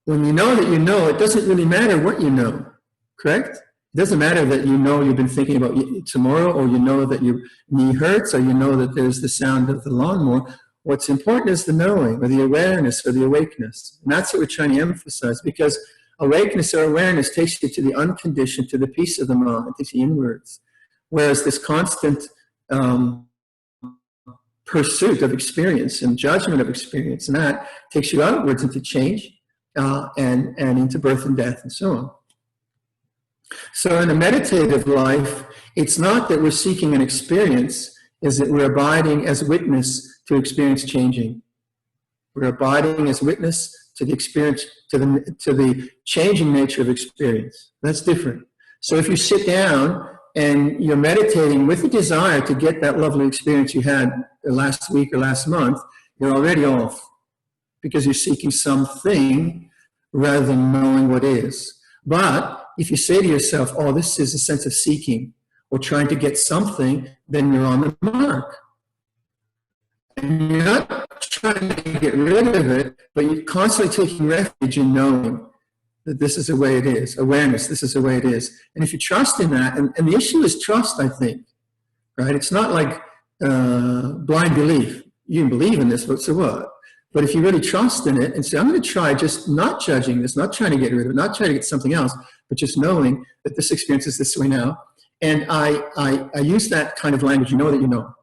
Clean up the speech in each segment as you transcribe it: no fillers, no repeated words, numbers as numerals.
when you know that you know, it doesn't really matter what you know, correct? It doesn't matter that you know you've been thinking about tomorrow, or you know that your knee hurts, or you know that there's the sound of the lawnmower. What's important is the knowing, or the awareness, or the awakeness. And that's what we're trying to emphasize, because awakeness or awareness takes you to the unconditioned, to the peace of the mind, it takes you inwards. Whereas this constant pursuit of experience and judgment of experience, and that takes you outwards into change and into birth and death and so on. So in a meditative life, it's not that we're seeking an experience, is that we're abiding as witness to experience changing. We're abiding as witness to the experience, to the changing nature of experience. That's different. So if you sit down and you're meditating with the desire to get that lovely experience you had last week or last month, you're already off, because you're seeking something rather than knowing what is. But if you say to yourself, oh, this is a sense of seeking or trying to get something, then you're on the mark. And you're not trying to get rid of it, but you're constantly taking refuge in knowing that this is the way it is. Awareness, this is the way it is. And if you trust in that, and the issue is trust, I think, right? It's not like blind belief. You can believe in this, but so what? But if you really trust in it and say, I'm going to try just not judging this, not trying to get rid of it, not trying to get something else, but just knowing that this experience is this way now. And I use that kind of language, you know that you know.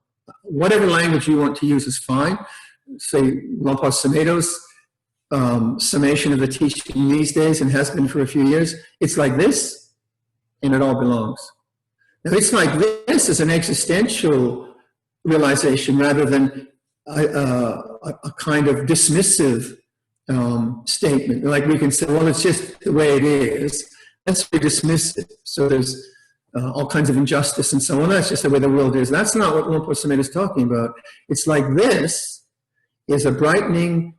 Whatever language you want to use is fine. Say, Lompa Sameto's summation of the teaching these days, and has been for a few years, it's like this, and it all belongs. Now, it's like this is an existential realization rather than a kind of dismissive statement. Like we can say, well, it's just the way it is. That's very dismissive. So there's all kinds of injustice and so on. That's just the way the world is. That's not what Lompa Sameta is talking about. It's like this is a brightening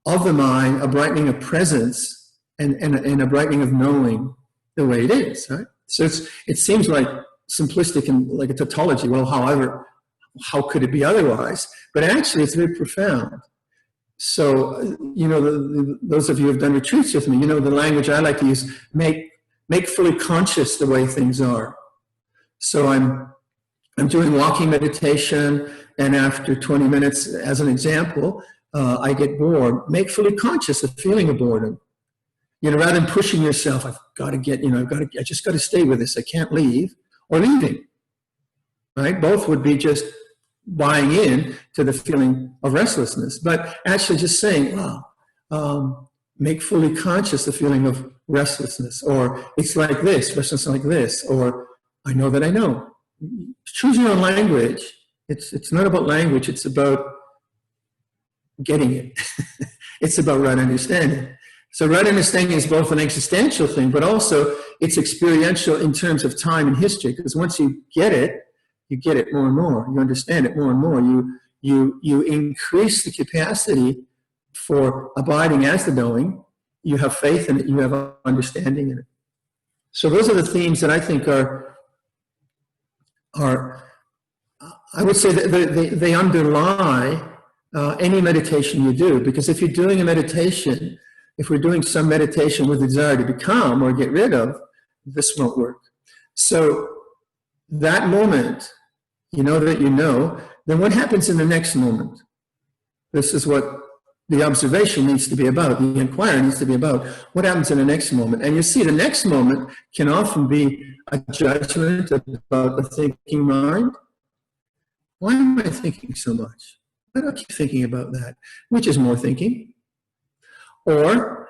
of the mind, a brightening of presence, and a brightening of knowing the way it is, right? So it seems like simplistic and like a tautology. Well, however, how could it be otherwise? But actually, it's very profound. So, you know, those of you who have done retreats with me, you know the language I like to use, make fully conscious the way things are. So I'm doing walking meditation, and after 20 minutes, as an example, I get bored. Make fully conscious the feeling of boredom. You know, rather than pushing yourself, I've got to get, I just got to stay with this. I can't leave, or leaving. Right? Both would be just buying in to the feeling of restlessness. But actually just saying, wow, make fully conscious the feeling of restlessness, or it's like this, restlessness like this, or I know that I know. Choose your own language. It's not about language, it's about getting it. It's about right understanding. So right understanding is both an existential thing, but also it's experiential in terms of time and history, because once you get it more and more. You understand it more and more. You increase the capacity for abiding as the knowing. You have faith in it. You have understanding in it. So those are the themes that I think are I would say that they underlie any meditation you do. Because if you're doing a meditation, if we're doing some meditation with the desire to become or get rid of, this won't work. So that moment, you know that you know, then what happens in the next moment? This is what the observation needs to be about, the inquiry needs to be about. What happens in the next moment? And you see the next moment can often be a judgment about the thinking mind. Why am I thinking so much? Why do I keep thinking about that? Which is more thinking. Or,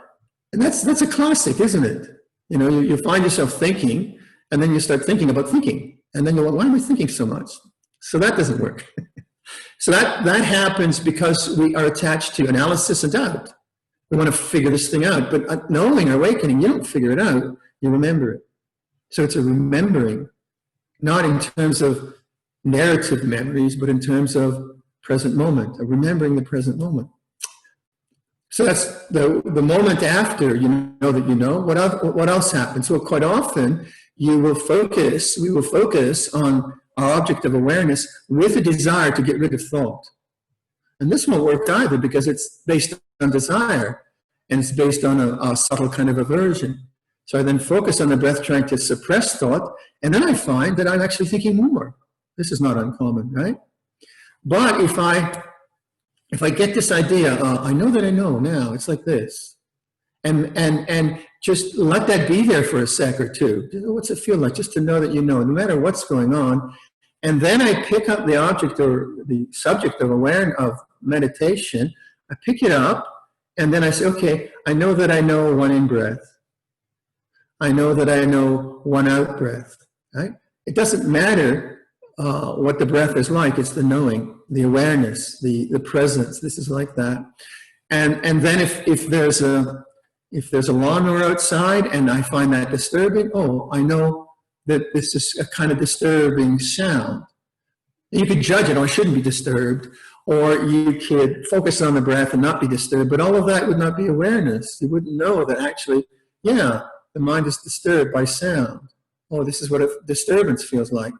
and that's a classic, isn't it? You know, you find yourself thinking, and then you start thinking about thinking. And then you're like, why am I thinking so much? So that doesn't work. So that happens because we are attached to analysis and doubt. We want to figure this thing out. But knowing or awakening, you don't figure it out, you remember it. So it's a remembering, not in terms of narrative memories, but in terms of present moment, of remembering the present moment. So that's the moment after you know that you know. What else happens? Well, quite often we will focus on our object of awareness with a desire to get rid of thought. And this won't work either because it's based on desire. and it's based on a subtle kind of aversion. So I then focus on the breath trying to suppress thought, and then I find that I'm actually thinking more. This is not uncommon, right? But if I get this idea, I know that I know now, it's like this. And just let that be there for a sec or two. What's it feel like? Just to know that you know, no matter what's going on. And then I pick up the object or the subject of awareness of meditation. I pick it up, and then I say, okay, I know that I know one in breath. I know that I know one out breath. Right? It doesn't matter what the breath is like. It's the knowing, the awareness, the presence. This is like that. And then if there's a lawnmower outside and I find that disturbing, oh, I know that this is a kind of disturbing sound. You could judge it, oh, I shouldn't be disturbed, or you could focus on the breath and not be disturbed, but all of that would not be awareness. You wouldn't know that actually, yeah, the mind is disturbed by sound. Oh, this is what a disturbance feels like.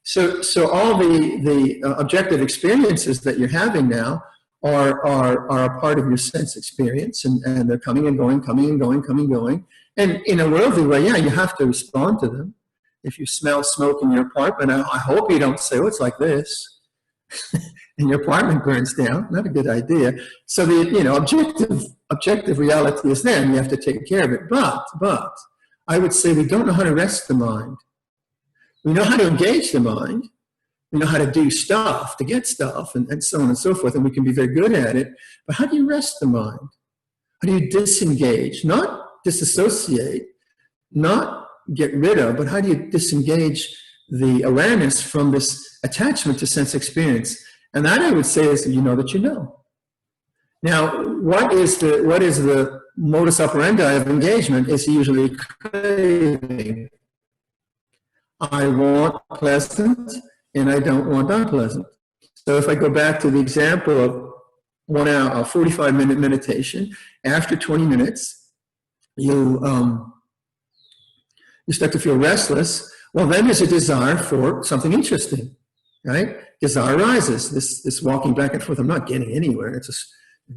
So all the objective experiences that you're having now are a part of your sense experience, and they're coming and going, coming and going, coming and going. And in a worldly way, yeah, you have to respond to them. If you smell smoke in your apartment, I hope you don't say, oh, it's like this, and your apartment burns down. Not a good idea. So the objective reality is there, and you have to take care of it. But I would say we don't know how to rest the mind. We know how to engage the mind. We know how to do stuff, to get stuff, and so on and so forth, and we can be very good at it. But how do you rest the mind? How do you disengage? Not disassociate, not get rid of, but how do you disengage the awareness from this attachment to sense experience? And that, I would say, is you know that you know. Now, what is the modus operandi of engagement? Is usually craving. I want pleasant, and I don't want unpleasant. So if I go back to the example of 1 hour, a 45-minute meditation, after 20 minutes, you start to feel restless. Well, then there's a desire for something interesting, right? Desire arises. This walking back and forth, I'm not getting anywhere. It's a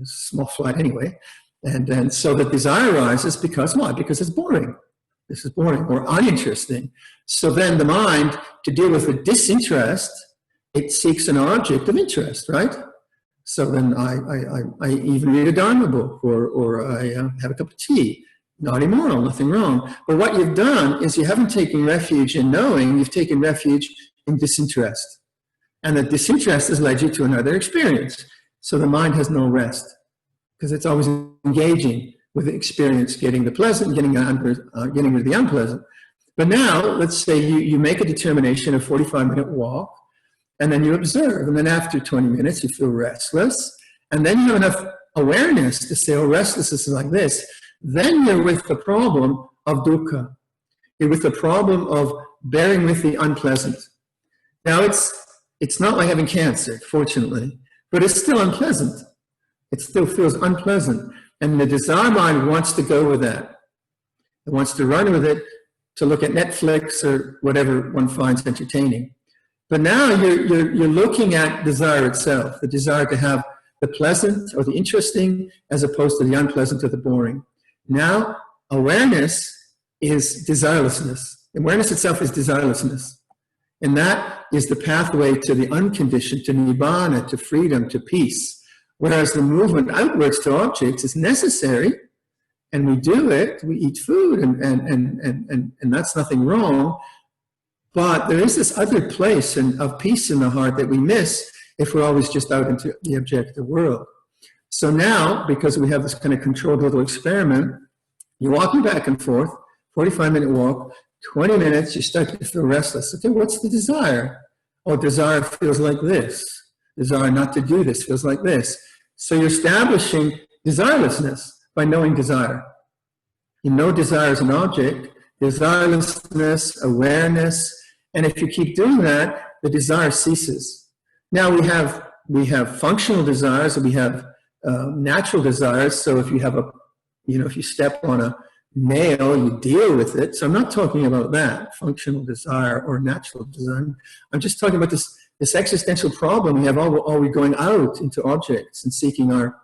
small flight anyway. And so the desire arises because why? Because it's boring. This is boring or uninteresting. So then the mind, to deal with the disinterest, it seeks an object of interest, right? So then I even read a Dharma book, or I have a cup of tea. Not immoral, nothing wrong. But what you've done is you haven't taken refuge in knowing, you've taken refuge in disinterest. And the disinterest has led you to another experience. So the mind has no rest, because it's always engaging with the experience, getting the pleasant, getting rid of the unpleasant. But now, let's say you make a determination, a 45-minute walk, and then you observe. And then after 20 minutes, you feel restless. And then you have enough awareness to say, oh, restlessness is like this. Then you're with the problem of dukkha. You're with the problem of bearing with the unpleasant. Now, it's not like having cancer, fortunately, but it's still unpleasant. It still feels unpleasant. And the desire mind wants to go with that. It wants to run with it, to look at Netflix or whatever one finds entertaining. But now you're looking at desire itself, the desire to have the pleasant or the interesting as opposed to the unpleasant or the boring. Now, awareness is desirelessness. Awareness itself is desirelessness. And that is the pathway to the unconditioned, to nibbana, to freedom, to peace. Whereas the movement outwards to objects is necessary, and we do it, we eat food, and that's nothing wrong. But there is this other place of peace in the heart that we miss if we're always just out into the objective world. So now, because we have this kind of controlled little experiment, you're walking back and forth, 45-minute walk, 20 minutes, you start to feel restless. Okay, what's the desire? Oh, desire feels like this. Desire not to do this feels like this. So you're establishing desirelessness by knowing desire. You know desire is an object, desirelessness, awareness, and if you keep doing that, the desire ceases. Now we have functional desires, and we have natural desires. So if you have if you step on a nail, you deal with it. So I'm not talking about that, functional desire or natural desire. I'm just talking about this existential problem we have. Are we going out into objects and seeking our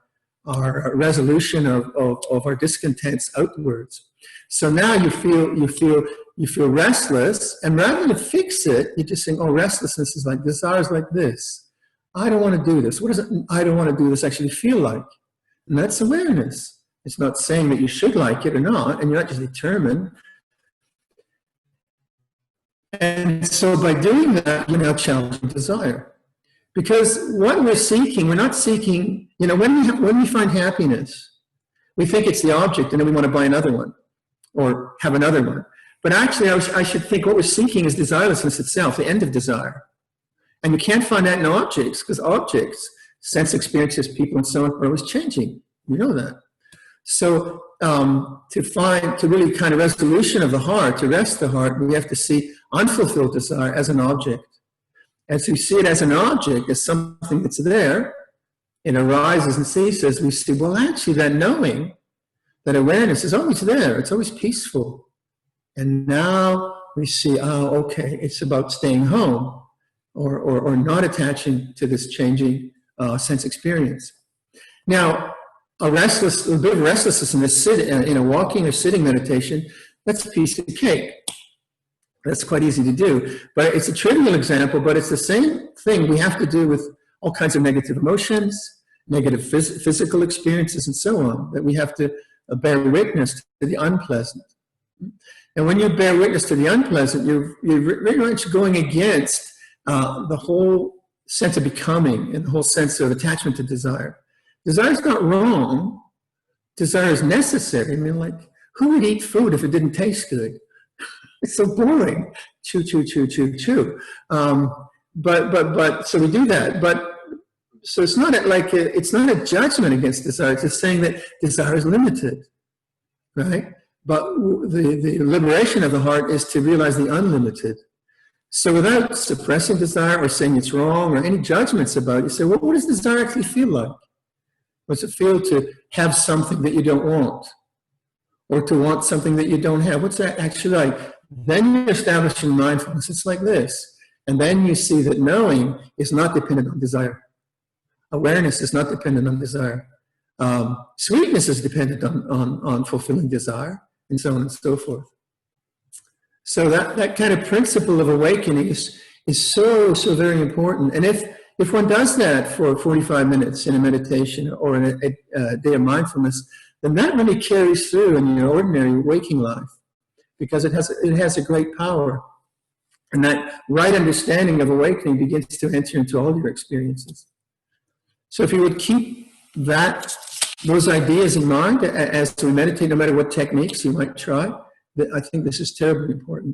resolution of our discontents outwards. So now you feel restless, and rather than fix it, you just think, oh, restlessness is like, desire is like this. I don't want to do this. What does I don't want to do this actually feel like? And that's awareness. It's not saying that you should like it or not, and you're not just determined. And so by doing that, you're now challenging desire. Because what we're seeking, we're not seeking, when we find happiness, we think it's the object, and then we want to buy another one or have another one. But actually, I should think what we're seeking is desirelessness itself, the end of desire. And you can't find that in objects, because objects, sense experiences, people, and so on are always changing. You know that. So to really kind of resolution of the heart, to rest the heart, we have to see unfulfilled desire as an object. As we see it as an object, as something that's there, it arises and ceases, we see, well, actually, that knowing, that awareness is always there. It's always peaceful. And now we see, oh, okay, it's about staying home or not attaching to this changing sense experience. Now, a bit of restlessness in a walking or sitting meditation, that's a piece of cake. That's quite easy to do. But it's a trivial example, but it's the same thing we have to do with all kinds of negative emotions, negative physical experiences, and so on, that we have to bear witness to the unpleasant. And when you bear witness to the unpleasant, you're very much going against the whole sense of becoming and the whole sense of attachment to desire. Desire is not wrong. Desire is necessary. I mean, like, who would eat food if it didn't taste good? It's so boring. Chew, chew, chew, chew, chew. But so we do that. But so it's not it's not a judgment against desire. It's just saying that desire is limited, right? But the liberation of the heart is to realize the unlimited. So without suppressing desire or saying it's wrong or any judgments about it, you say, well, what does desire actually feel like? What does it feel to have something that you don't want? Or to want something that you don't have? What's that actually like? Then you're establishing mindfulness. It's like this. And then you see that knowing is not dependent on desire. Awareness is not dependent on desire. Sweetness is dependent on fulfilling desire, and so on and so forth. So that kind of principle of awakening is so very important. And if one does that for 45 minutes in a meditation or in a day of mindfulness, then that really carries through in your ordinary waking life, because it has a great power. And that right understanding of awakening begins to enter into all your experiences. So if you would keep those ideas in mind as we meditate, no matter what techniques you might try, I think this is terribly important.